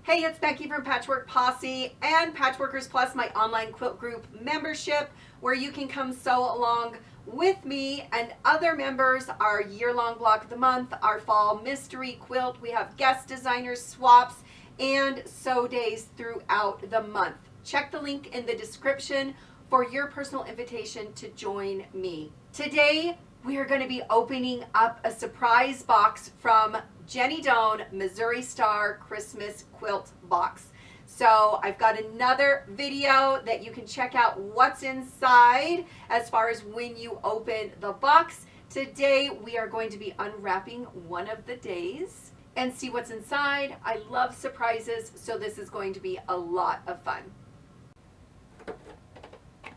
Hey, it's Becky from Patchwork Posse and Patchworkers Plus, my online quilt group membership, where you can come sew along with me and other members our year-long block of the month, our fall mystery quilt. We have guest designers, swaps, and sew days throughout the month. Check the link in the description for your personal invitation to join me. Today, we are going to be opening up a surprise box from Jenny Doan Missouiri Star Christmas Quilt Box. So I've got another video that you can check out what's inside as far as when you open the box. Today we are going to be unwrapping one of the days and see what's inside. I love surprises, so this is going to be a lot of fun.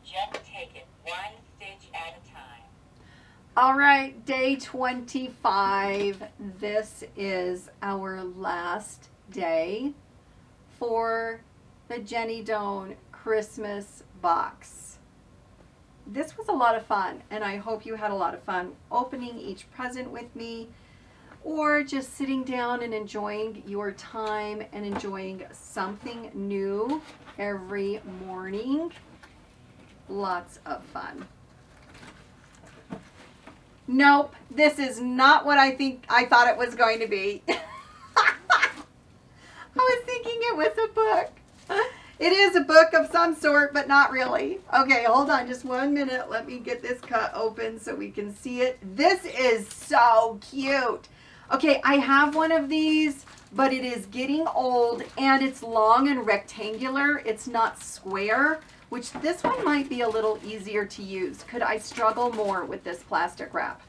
Just take it one stitch at a time. All right, day 25. This is our last day for the Jenny Doan Christmas box. This was a lot of fun, and I hope you had a lot of fun opening each present with me, or just sitting down and enjoying your time and enjoying something new every morning. Lots of fun. Nope, this is not what I thought it was going to be. I was thinking it was a book. It is a book of some sort, but not really. Okay, hold on just 1 minute. Let me get this cut open so we can see it. This is so cute. Okay, I have one of these, but it is getting old and it's long and rectangular. It's not square, which this one might be a little easier to use. Could I struggle more with this plastic wrap?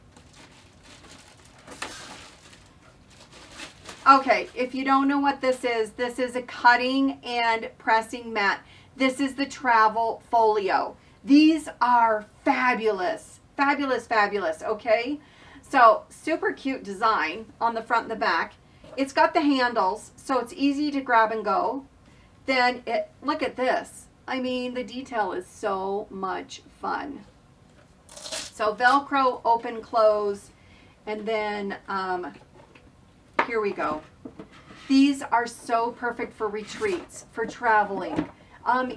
Okay, if you don't know what this is a cutting and pressing mat. This is the travel folio. These are fabulous, fabulous, fabulous, okay? So, super cute design on the front and the back. It's got the handles, so it's easy to grab and go. Then, look at this. I mean, the detail is so much fun. So Velcro, open, close, and then here we go. These are so perfect for retreats, for traveling,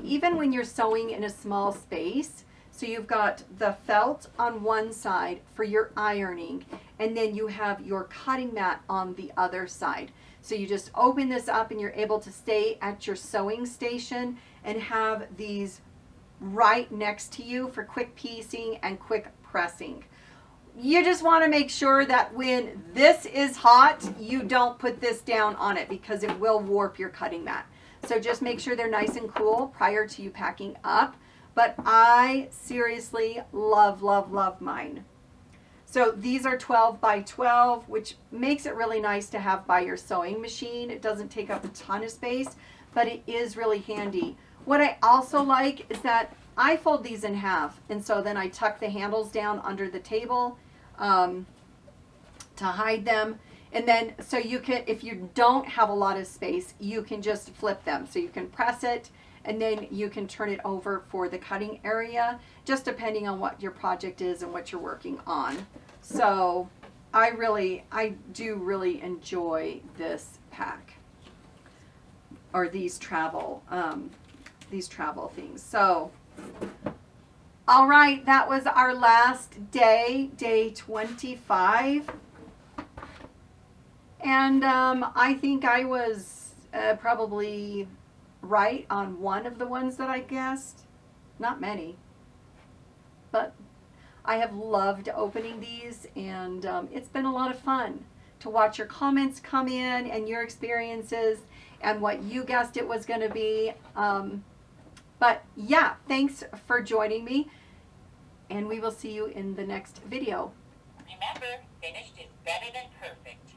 even when you're sewing in a small space. So you've got the felt on one side for your ironing, and then you have your cutting mat on the other side. So you just open this up and you're able to stay at your sewing station and have these right next to you for quick piecing and quick pressing. You just want to make sure that when this is hot, you don't put this down on it because it will warp your cutting mat. So just make sure they're nice and cool prior to you packing up. But I seriously love, love, love mine. So these are 12 by 12, which makes it really nice to have by your sewing machine. It doesn't take up a ton of space, but it is really handy. What I also like is that I fold these in half, and so then I tuck the handles down under the table to hide them. And then, so you can, if you don't have a lot of space, you can just flip them. So you can press it, and then you can turn it over for the cutting area, just depending on what your project is and what you're working on. So I do really enjoy this pack, or these travel things. So, all right, that was our last day, day 25. And I think I was probably right on one of the ones that I guessed. Not many, but I have loved opening these, and it's been a lot of fun to watch your comments come in and your experiences and what you guessed it was going to be. But yeah, thanks for joining me, and we will see you in the next video. Remember, finished is better than perfect.